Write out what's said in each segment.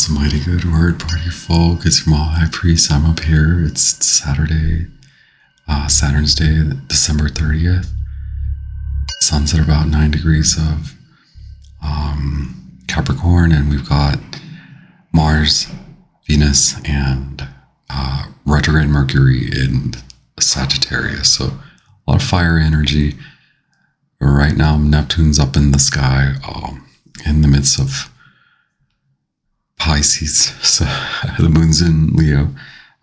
That's a mighty good word, party folk. It's your High Priest. I'm up here. It's Saturday, Saturn's Day, December 30th. Sun's at about 9 degrees of Capricorn, and we've got Mars, Venus, and Retrograde Mercury in Sagittarius. So a lot of fire energy. Right now, Neptune's up in the sky in the midst of Pisces, so the moon's in Leo.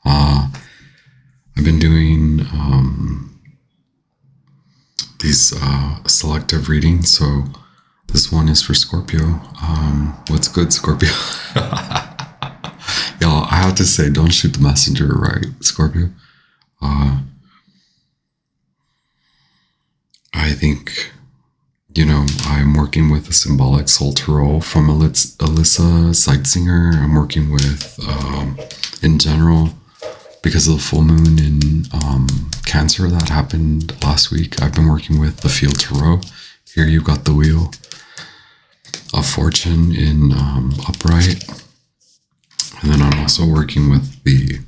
I've been doing these selective readings, so this one is for Scorpio. What's good, Scorpio? Y'all, I have to say, don't shoot the messenger, right, Scorpio? I think, I'm working with a symbolic soul tarot from Alyssa Seitzinger. I'm working with, in general, because of the full moon in Cancer that happened last week, I've been working with the field tarot. Here you've got the wheel of fortune in upright. And then I'm also working with the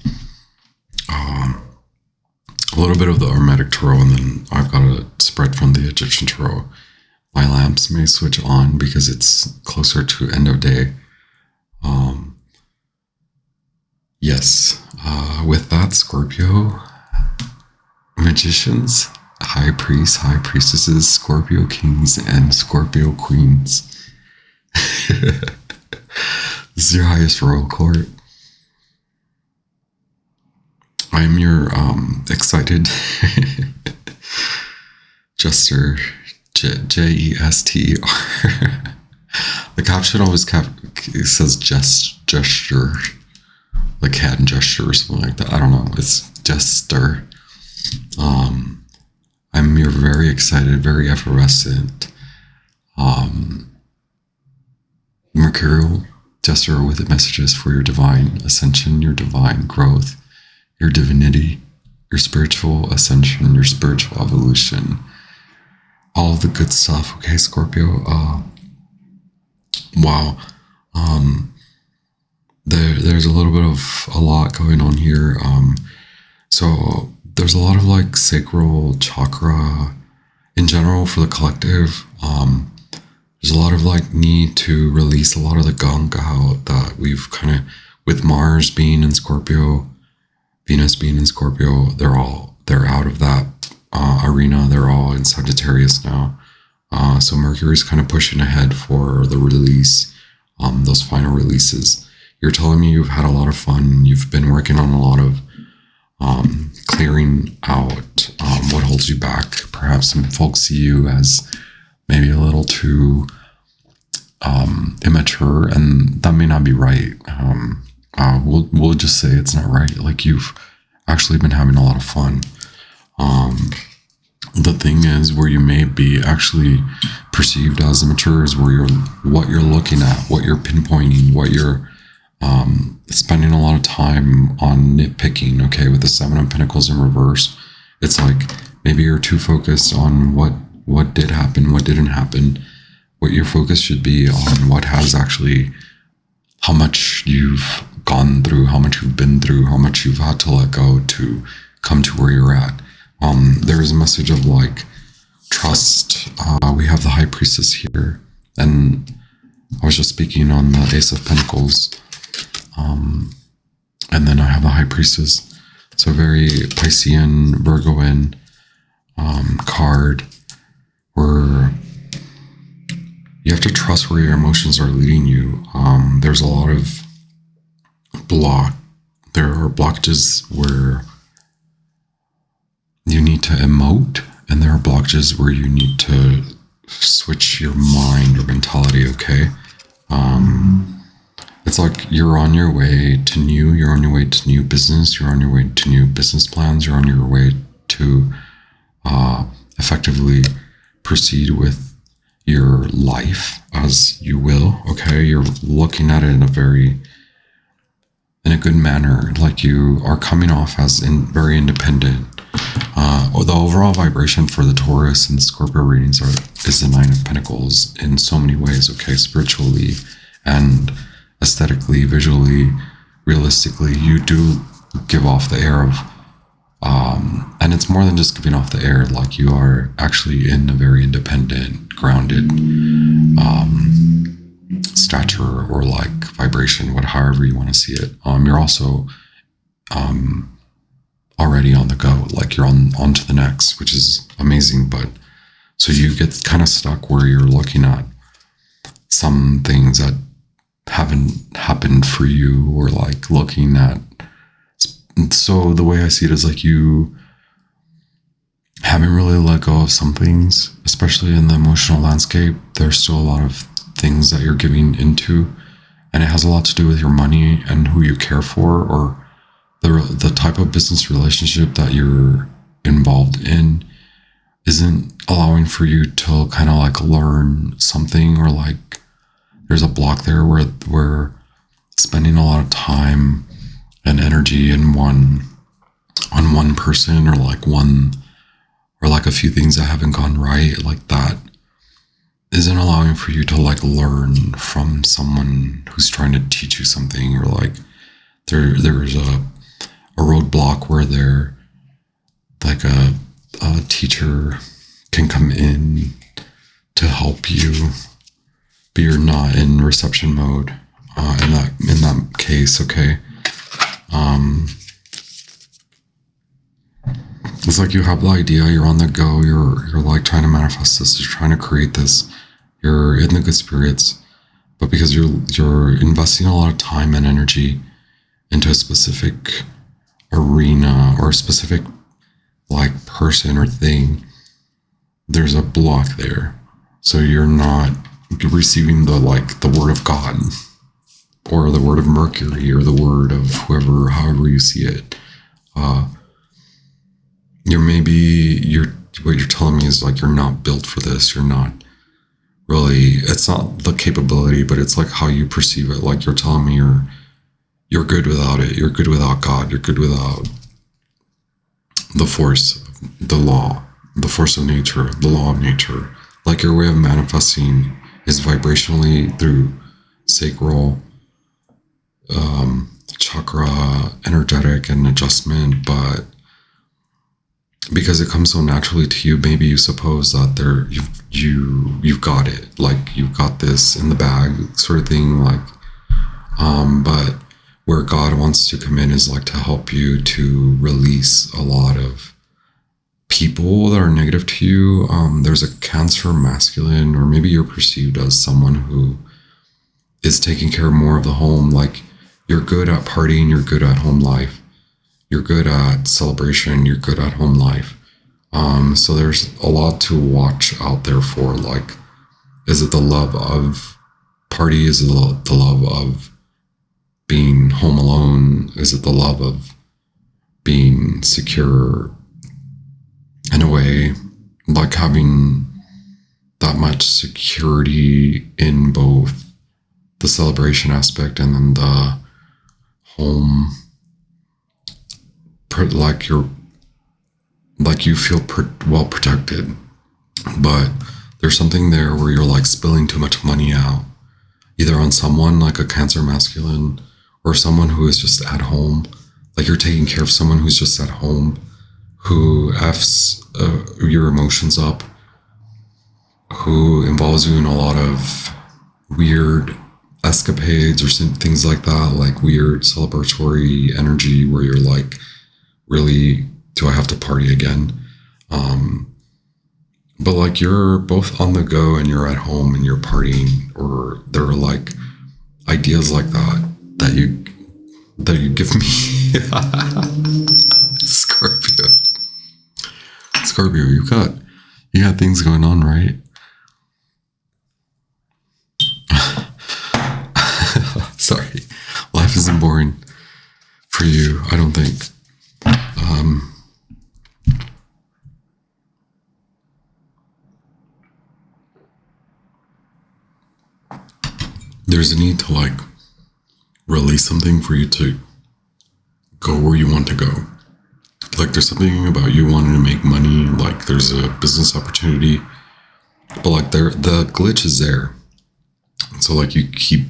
a little bit of the Hermetic tarot, and then I've got a spread from the Egyptian tarot. My lamps may switch on because it's closer to end of day. Yes, with that, Scorpio, magicians, high priests, high priestesses, Scorpio kings, and Scorpio queens. This is your highest royal court. I'm your excited jester, J-E-S-T-E-R. The caption always says gesture, like hand gesture or something like that. I don't know. It's jester. I'm your very excited, very effervescent, mercurial jester with messages for your divine ascension, your divine growth, your divinity, your spiritual ascension, your spiritual evolution, all the good stuff. Okay, Scorpio. Wow. There's a little bit of a lot going on here. So there's a lot of like sacral chakra in general for the collective. There's a lot of like need to release a lot of the gunk out that we've kind of, with Mars being in Scorpio, Venus being in Scorpio, they're out of that arena. They're all in Sagittarius now. So Mercury's kind of pushing ahead for the release, those final releases. You're telling me you've had a lot of fun. You've been working on a lot of clearing out what holds you back. Perhaps some folks see you as maybe a little too immature, and that may not be right. We'll just say it's not right. Like, you've actually been having a lot of fun. The thing is, where you may be actually perceived as immature is where what you're looking at, what you're pinpointing, what you're spending a lot of time on nitpicking. Okay, with the Seven of Pentacles in reverse, it's like maybe you're too focused on what did happen, what didn't happen. What your focus should be on what has actually, how much you've gone through, how much you've been through, how much you've had to let go to come to where you're at. There is a message of like trust. We have the High Priestess here, and I was just speaking on the Ace of Pentacles, and then I have the High Priestess. So very Piscean, Virgoan card, where you have to trust where your emotions are leading you. There's a lot of there are blockages where you need to emote, and there are blockages where you need to switch your mind or mentality. Okay. It's like you're on your way to new business, you're on your way to new business plans, you're on your way to effectively proceed with your life as you will. Okay, you're looking at it in a good manner, like you are coming off as very independent. The overall vibration for the Taurus and Scorpio readings is the Nine of Pentacles in so many ways. Okay, spiritually and aesthetically, visually, realistically, you do give off the air of, and it's more than just giving off the air. Like, you are actually in a very independent, grounded stature, or like vibration, however you want to see it. You're also already on the go, like you're on to the next, which is amazing. But so you get kind of stuck where you're looking at some things that haven't happened for you, or like looking at, so the way I see it is like you haven't really let go of some things, especially in the emotional landscape. There's still a lot of things that you're giving into, and it has a lot to do with your money and who you care for, or the type of business relationship that you're involved in isn't allowing for you to kind of like learn something, or like there's a block there where we're spending a lot of time and energy on one person, or like a few things that haven't gone right, like that isn't allowing for you to like learn from someone who's trying to teach you something, or like there's a roadblock where they're like a teacher can come in to help you, but you're not in reception mode in that case. Okay. It's like you have the idea, you're on the go, you're like trying to manifest this, you're trying to create this, you're in the good spirits, but because you're investing a lot of time and energy into a specific arena or a specific like person or thing, there's a block there. So you're not receiving the word of God, or the word of Mercury, or the word of whoever, however you see it. What you're telling me is like, you're not built for this. You're not really, it's not the capability, but it's like how you perceive it. Like, you're telling me you're good without it. You're good without God. You're good without the force, the law, the force of nature, the law of nature. Like, your way of manifesting is vibrationally through sacral, chakra, energetic, and adjustment. But because it comes so naturally to you, maybe you suppose that you've got it, like you've got this in the bag, sort of thing. Like, but where God wants to come in is like to help you to release a lot of people that are negative to you. There's a Cancer masculine, or maybe you're perceived as someone who is taking care more of the home. Like, you're good at partying, you're good at home life, you're good at celebration, you're good at home life. So there's a lot to watch out there for. Like, is it the love of party? Is it the love of being home alone? Is it the love of being secure in a way, like having that much security in both the celebration aspect and then the home, like you feel well protected, but there's something there where you're like spilling too much money out, either on someone like a Cancer masculine, or someone who is just at home. Like, you're taking care of someone who's just at home, who F's your emotions up, who involves you in a lot of weird escapades or things like that, like weird celebratory energy where you're like, really, do I have to party again? But like, you're both on the go and you're at home and you're partying, or there are like ideas like that you give me. Scorpio, you got things going on, right? Sorry, life isn't boring for you, I don't think. There's a need to like release something for you to go where you want to go. Like, there's something about you wanting to make money, like there's a business opportunity, but like the glitch is there. So like, you keep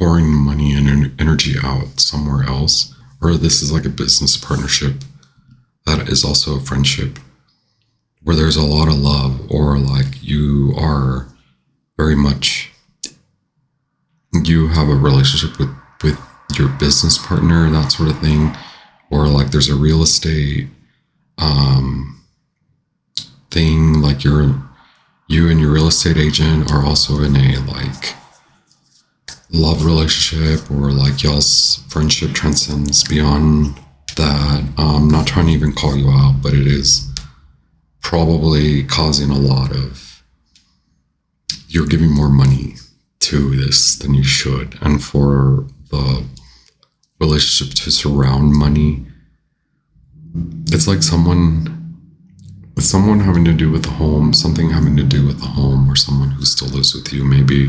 pouring money and energy out somewhere else, or this is like a business partnership that is also a friendship where there's a lot of love, or like you are very much, you have a relationship with your business partner, that sort of thing, or like there's a real estate thing, like you and your real estate agent are also in a like love relationship, or like y'all's friendship transcends beyond that. I'm not trying to even call you out, but it is probably causing a lot of, you're giving more money to this than you should, and for the relationship to surround money, it's like someone having to do with the home, something having to do with the home, or someone who still lives with you. Maybe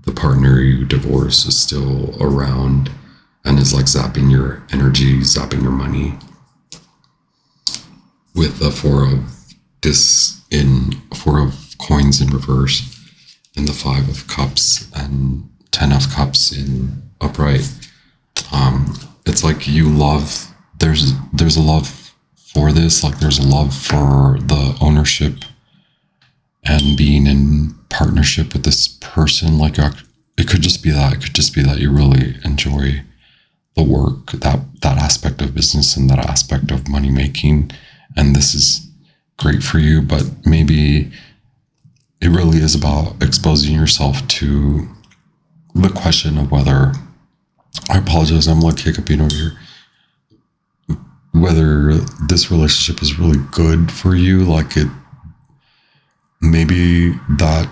the partner you divorce is still around and is like zapping your energy, zapping your money. With the four of coins in reverse, and the 5 of cups and 10 of cups in upright. It's like you love, there's a love for this, like there's a love for the ownership and being in partnership with this person. Like it could just be that you really enjoy the work, that aspect of business and that aspect of money making, and this is great for you. But maybe it really is about exposing yourself to the question of whether, I apologize, I'm like hiccuping over here, whether this relationship is really good for you. Like it, maybe that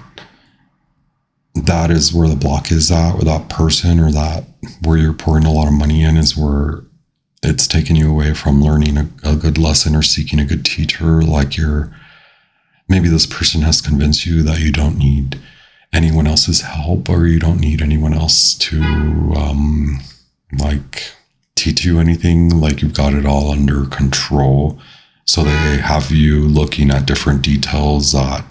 is where the block is at, or that person, or that where you're pouring a lot of money in is where it's taking you away from learning a good lesson or seeking a good teacher. Like maybe this person has convinced you that you don't need anyone else's help, or you don't need anyone else to like teach you anything. Like you've got it all under control. So they have you looking at different details that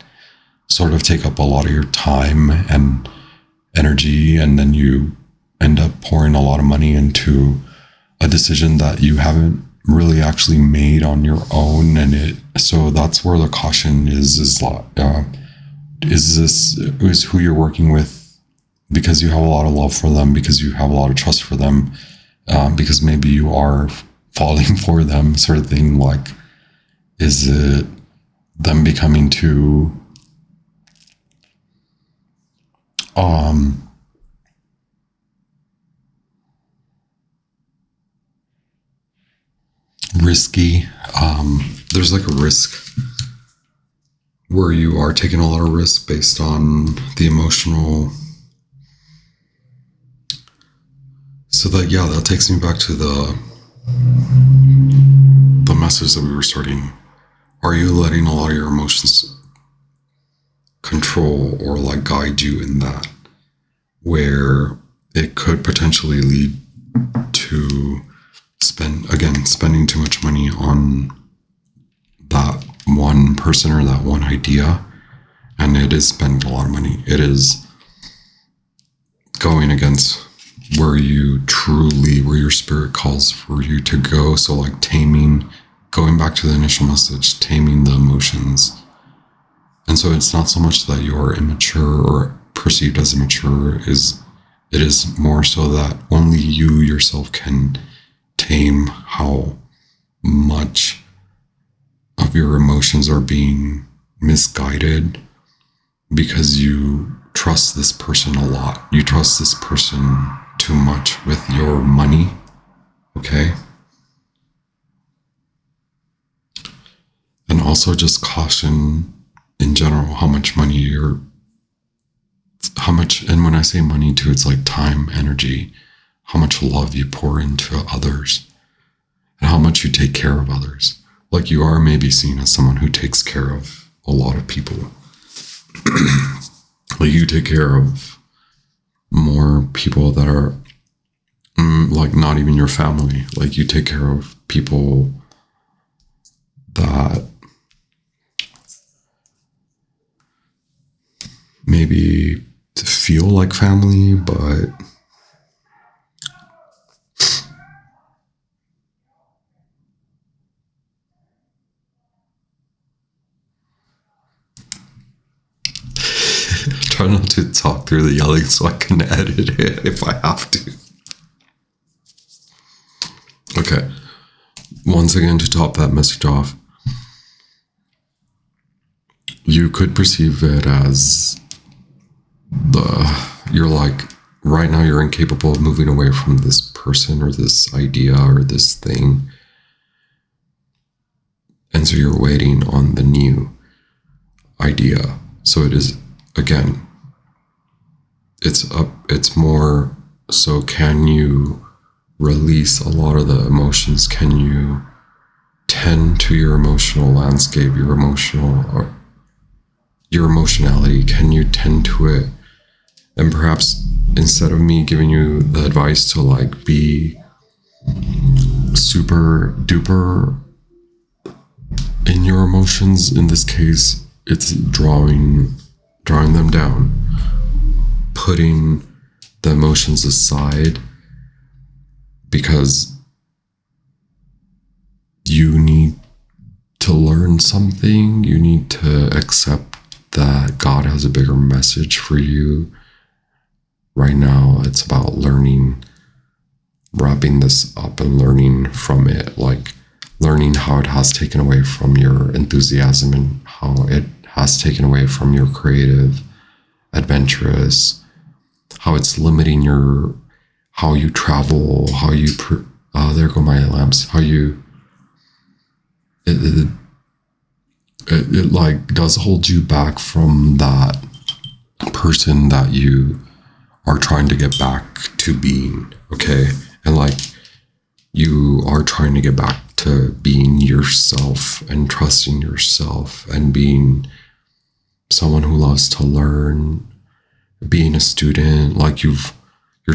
sort of take up a lot of your time and energy, and then you end up pouring a lot of money into a decision that you haven't really actually made on your own. And so that's where the caution is this who you're working with because you have a lot of love for them, because you have a lot of trust for them, because maybe you are falling for them, sort of thing. Like, is it them becoming too risky? There's like a risk where you are taking a lot of risk based on the emotional. So that takes me back to the message that we were starting. Are you letting a lot of your emotions control or like guide you in that, where it could potentially lead to spending too much money on that one person or that one idea? And it is spending a lot of money. It is going against where your spirit calls for you to go. So like going back to the initial message, taming the emotions. And so it's not so much that you're immature or perceived as immature, it is more so that only you yourself can tame how much of your emotions are being misguided because you trust this person a lot. You trust this person too much with your money, okay? And also just caution in general how much money and when I say money too, it's like time, energy, how much love you pour into others, and how much you take care of others. Like you are maybe seen as someone who takes care of a lot of people. Like you take care of more people that are like not even your family. Like you take care of people that maybe feel like family, but try not to talk through the yelling so I can edit it if I have to. Okay. Once again, to top that message off, you could perceive it as you're like, right now you're incapable of moving away from this person or this idea or this thing. And so you're waiting on the new idea. So it is, again, it's more so, can you release a lot of the emotions? Can you tend to your emotional landscape, your emotionality? Can you tend to it? And perhaps instead of me giving you the advice to like be super duper in your emotions, in this case, it's drawing them down, putting the emotions aside, because you need to learn something. You need to accept that God has a bigger message for you. Right now, it's about learning, wrapping this up and learning from it, like learning how it has taken away from your enthusiasm and how it has taken away from your creative, adventurous, how it's limiting how you travel, how you, there go my lamps, how you, it like does hold you back from that person that you are trying to get back to being, okay? And like, you are trying to get back to being yourself and trusting yourself and being someone who loves to learn, being a student. Like you're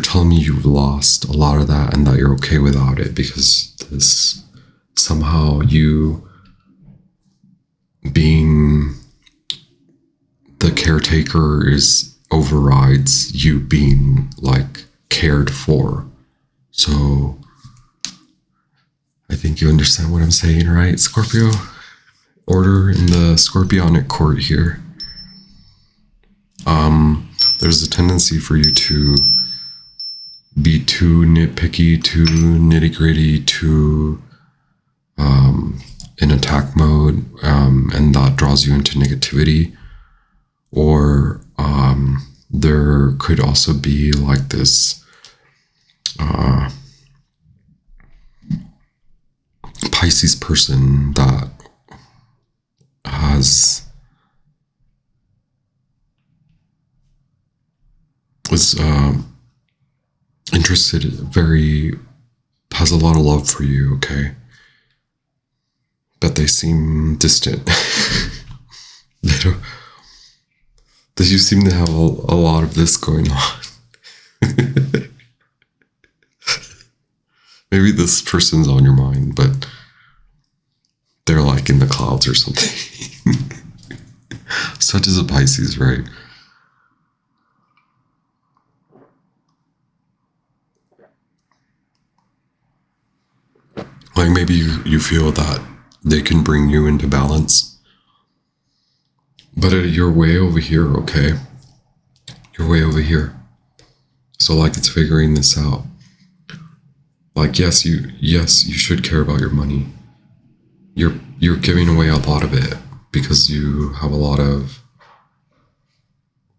telling me you've lost a lot of that and that you're okay without it, because this somehow you being the caretaker overrides you being like cared for. So I think you understand what I'm saying, right, Scorpio? Order in the Scorpionic court here. There's a tendency for you to be too nitpicky, too nitty-gritty, too in attack mode, and that draws you into negativity. Or there could also be like this Pisces person that is interested, has a lot of love for you, okay? But they seem distant. You seem to have a lot of this going on. Maybe this person's on your mind, but they're like in the clouds or something. Such as a Pisces, right? Like maybe you feel that they can bring you into balance, but you're way over here, okay? You're way over here. So like it's figuring this out. Like yes, you should care about your money. You're giving away a lot of it because you have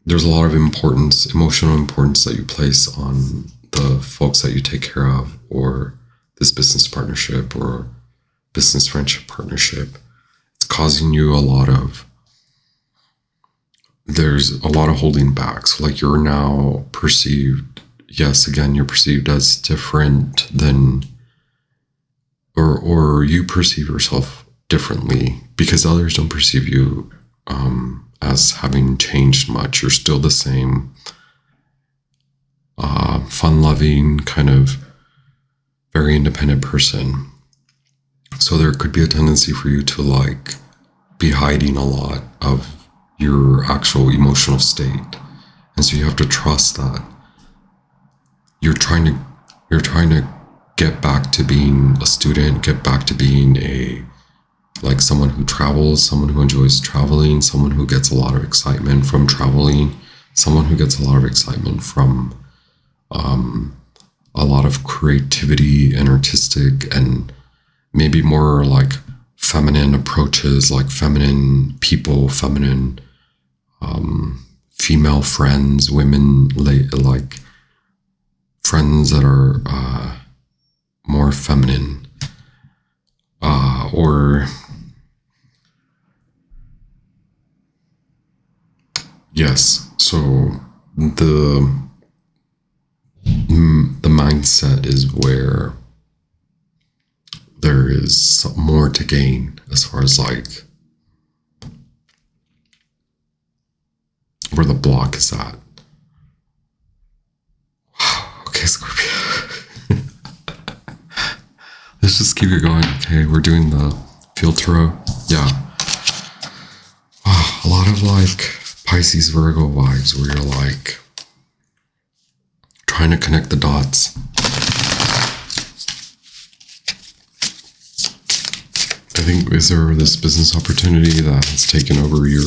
there's a lot of importance, emotional importance that you place on the folks that you take care of, or this business partnership or business friendship partnership. It's causing you there's a lot of holding back. So like you're now perceived, yes, again, you're perceived as different than, or you perceive yourself differently because others don't perceive you as having changed much. You're still the same fun-loving, kind of very independent person. So there could be a tendency for you to like be hiding a lot of your actual emotional state. And so you have to trust that you're trying to get back to being a student, get back to being someone who travels, someone who enjoys traveling, someone who gets a lot of excitement from traveling, someone who gets a lot of excitement from a lot of creativity and artistic and maybe more like feminine approaches, like feminine people, feminine female friends, women, like friends that are more feminine, or yes. So the mindset is where there is more to gain as far as like where the block is at. Okay, Scorpio. Let's just keep it going. Okay, we're doing the field tarot. Yeah. A lot of like Pisces, Virgo vibes where you're like trying to connect the dots. I think, is there this business opportunity that has taken over your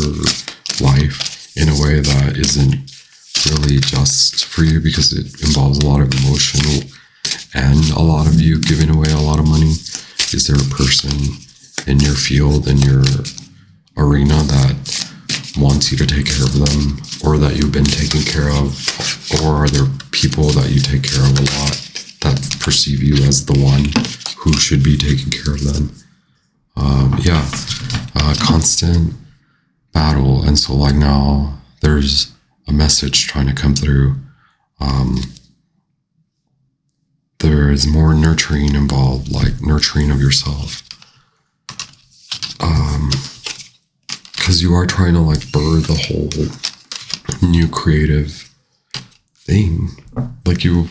life in a way that isn't really just for you because it involves a lot of emotion and a lot of you giving away a lot of money? Is there a person in your field, in your arena that wants you to take care of them, or that you've been taking care of, or are there people that you take care of a lot that perceive you as the one who should be taking care of them? Constant battle. And so like now there's a message trying to come through. There is more nurturing involved, like nurturing of yourself. Because you are trying to like birth the whole new creative thing. Like you're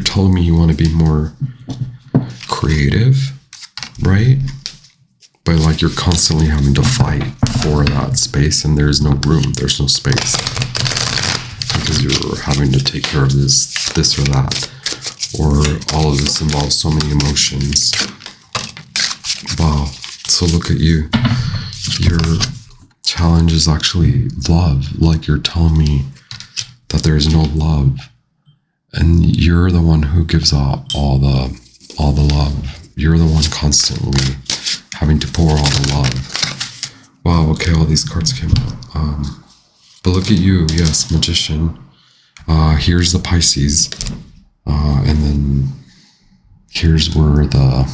telling me you want to be more creative, right? But like you're constantly having to fight for that space, and there's no room, there's no space, because you're having to take care of this or that, or all of this involves so many emotions. Wow. So look at you. Your challenge is actually love. Like you're telling me that there is no love, and you're the one who gives out all the love. You're the one constantly having to pour all the love. Wow, okay, all these cards came out. But look at you, yes, Magician. Here's the Pisces. And then here's where the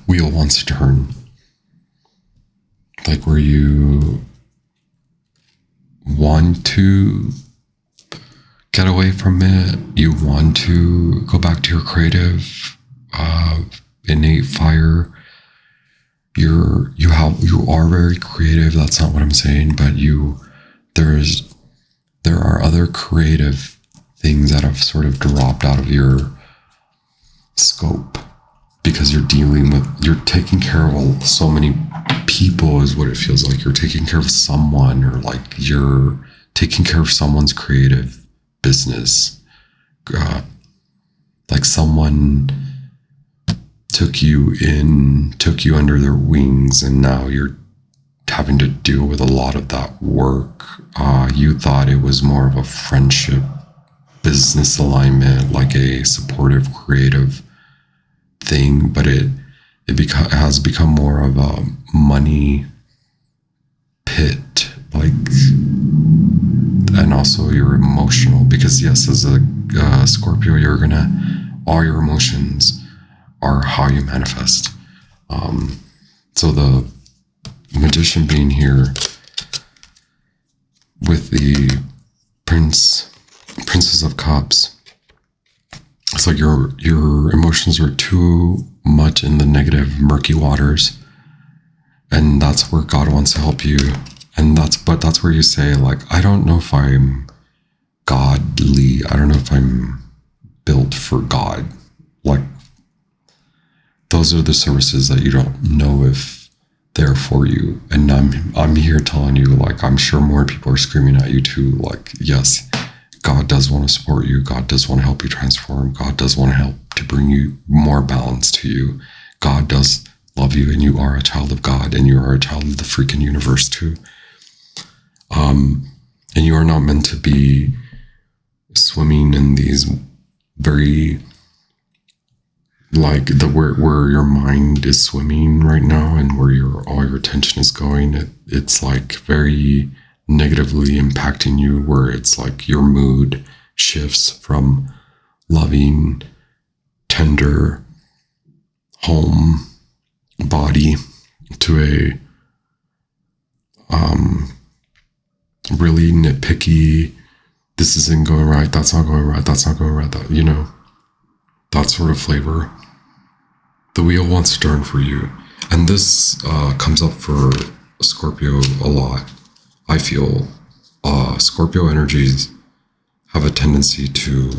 wheel wants to turn. Like where you want to get away from it. You want to go back to your creative, innate fire. You are very creative. That's not what I'm saying, but there are other creative things that have sort of dropped out of your scope because you're taking care of so many people, is what it feels like. You're taking care of someone, or like you're taking care of someone's creative business. Like someone took you under their wings, and now you're having to deal with a lot of that work. You thought it was more of a friendship, business alignment, like a supportive, creative thing, but it has become more of a money pit, like, and also you're emotional, because yes, as a Scorpio, all your emotions are how you manifest. So the Magician being here with the Princess of Cups, it's like your emotions are too much in the negative, murky waters, and that's where God wants to help you. And that's where you say, like, I don't know if I'm godly. I don't know if I'm built for God. Like, those are the services that you don't know if they're for you. And I'm here telling you, like, I'm sure more people are screaming at you too. Like, yes, God does want to support you. God does want to help you transform. God does want to help to bring you more balance to you. God does love you, and you are a child of God, and you are a child of the freaking universe too. And you are not meant to be swimming in these very, like, where your mind is swimming right now and where all your attention is going. It's like very negatively impacting you, where it's like your mood shifts from loving, tender home body to a really nitpicky, this isn't going right, that's not going right, that's not going right, that, you know, that sort of flavor. The wheel wants to turn for you. And this comes up for Scorpio a lot. I feel Scorpio energies have a tendency to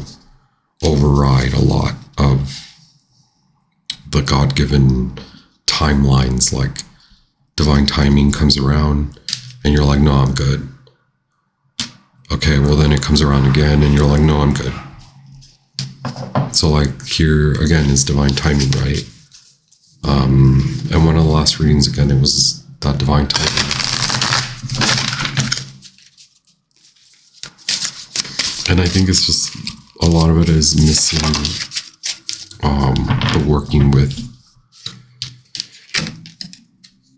override a lot of the God-given timelines. Like, divine timing comes around and you're like, no, I'm good. Okay, well then it comes around again and you're like, no, I'm good. So like here again is divine timing, right? And one of the last readings again, it was that divine timing. And I think it's just a lot of it is missing the working with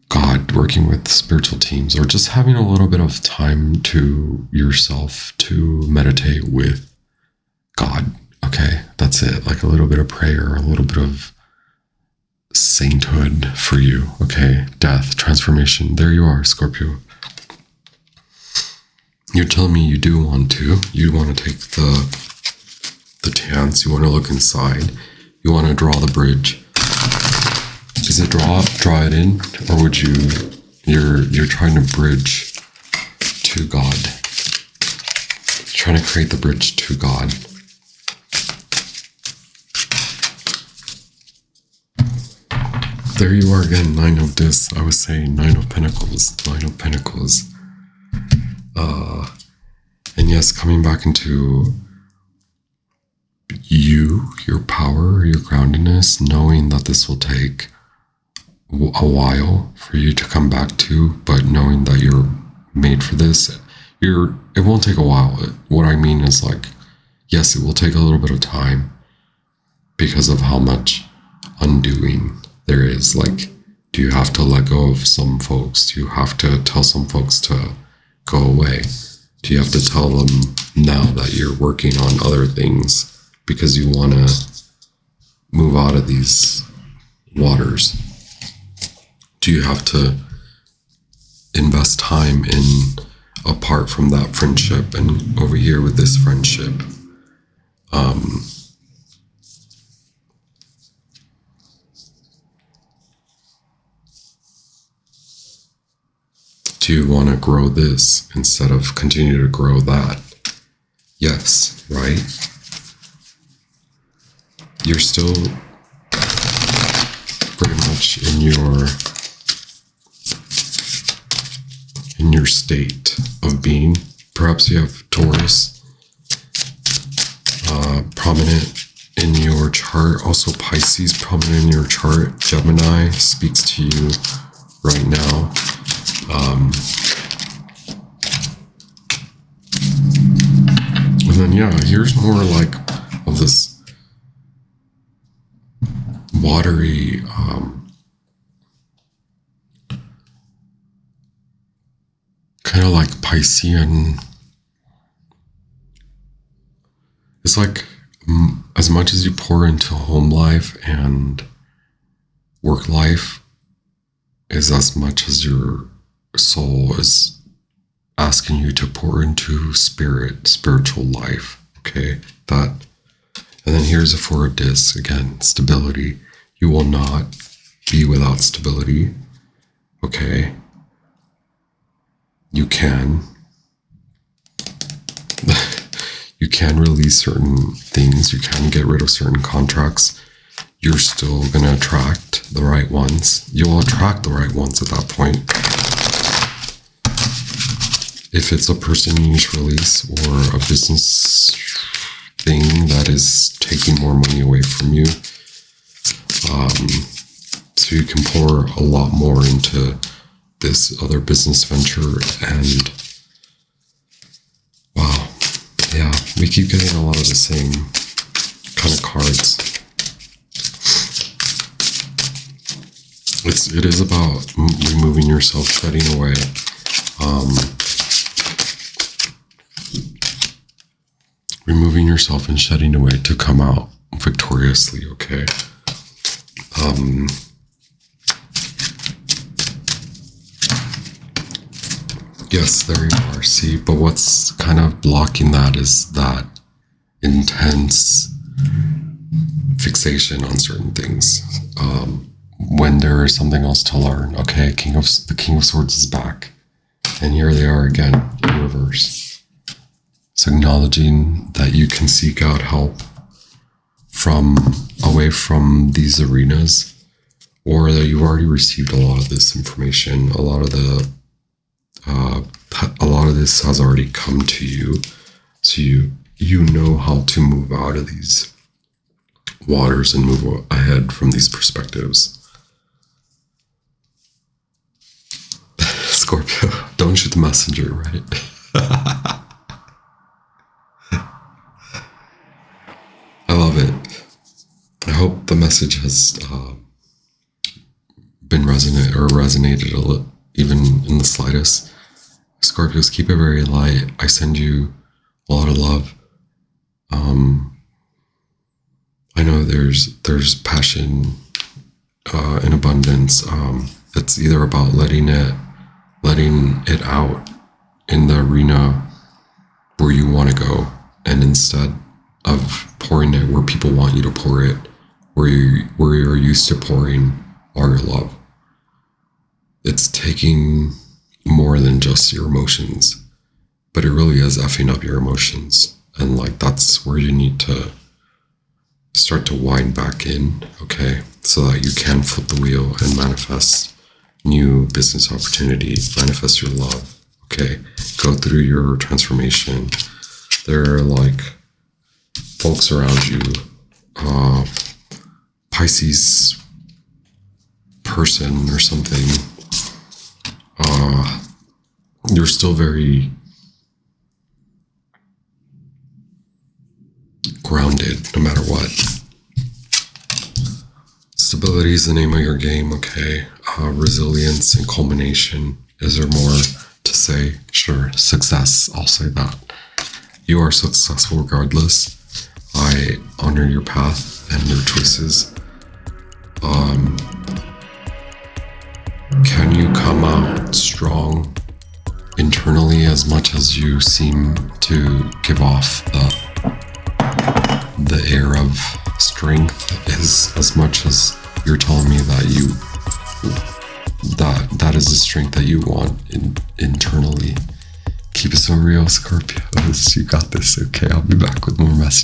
God, working with spiritual teams, or just having a little bit of time to yourself to meditate with God. Okay, that's it. Like a little bit of prayer, a little bit of sainthood for you. Okay, death, transformation. There you are, Scorpio. You're telling me you do want to. You want to take the chance. You want to look inside. You want to draw the bridge. Is it draw it in, or would you're trying to bridge to God? Trying to create the bridge to God. There you are again, 9 of this. I was saying 9 of Pentacles, 9 of Pentacles. And yes, coming back into your power, your groundedness, knowing that this will take a while for you to come back to, but knowing that you're made for this, it won't take a while. What I mean is, like, yes, it will take a little bit of time because of how much undoing there is. Like, do you have to let go of some folks? Do you have to tell some folks to go away? Do you have to tell them now that you're working on other things because you want to move out of these waters? Do you have to invest time in, apart from that friendship and over here with this friendship? Do you want to grow this instead of continue to grow that? Yes, right? You're still pretty much in your state of being. Perhaps you have Taurus prominent in your chart. Also Pisces prominent in your chart. Gemini speaks to you right now. And then, yeah, here's more like of this watery, kind of like Piscean. It's like as much as you pour into home life and work life is as much as your soul is asking you to pour into spiritual life. Okay, that. And then here's a 4 of discs again, stability. You will not be without stability. Okay, you can release certain things. You can get rid of certain contracts. You're still going to attract the right ones. You'll attract the right ones at that point. If it's a person you need to release or a business thing that is taking more money away from you, so you can pour a lot more into this other business venture and We keep getting a lot of the same kind of cards. It is about removing yourself, shedding away. Removing yourself and shedding away to come out victoriously, okay? Yes, there you are. See, but what's kind of blocking that is that intense fixation on certain things. When there is something else to learn. Okay, the King of Swords is back. And here they are again in reverse. So acknowledging that you can seek out help away from these arenas, or that you've already received a lot of this information. A lot of this has already come to you. So you know how to move out of these waters and move ahead from these perspectives. Scorpio, don't shoot the messenger, right? I love it. I hope the message has been resonated a little, even in the slightest. Scorpios, keep it very light. I send you a lot of love. I know there's passion in abundance. It's either about letting it out in the arena where you want to go, and instead of pouring it where people want you to pour it, where you're used to pouring all your love. It's taking more than just your emotions, but it really is effing up your emotions. And like, that's where you need to start to wind back in, okay? So that you can flip the wheel and manifest new business opportunity, manifest your love, okay? Go through your transformation. There are like folks around you, Pisces person or something. You're still very grounded no matter what. Stability is the name of your game, okay? Resilience and culmination. Is there more to say? Sure. Success, I'll say that. You are successful regardless. I honor your path and your choices. Can you come out strong internally as much as you seem to give off the air of strength? Is as much as you're telling me that that is the strength that you want internally. Keep it so real, Scorpios. You got this. Okay, I'll be back with more messages.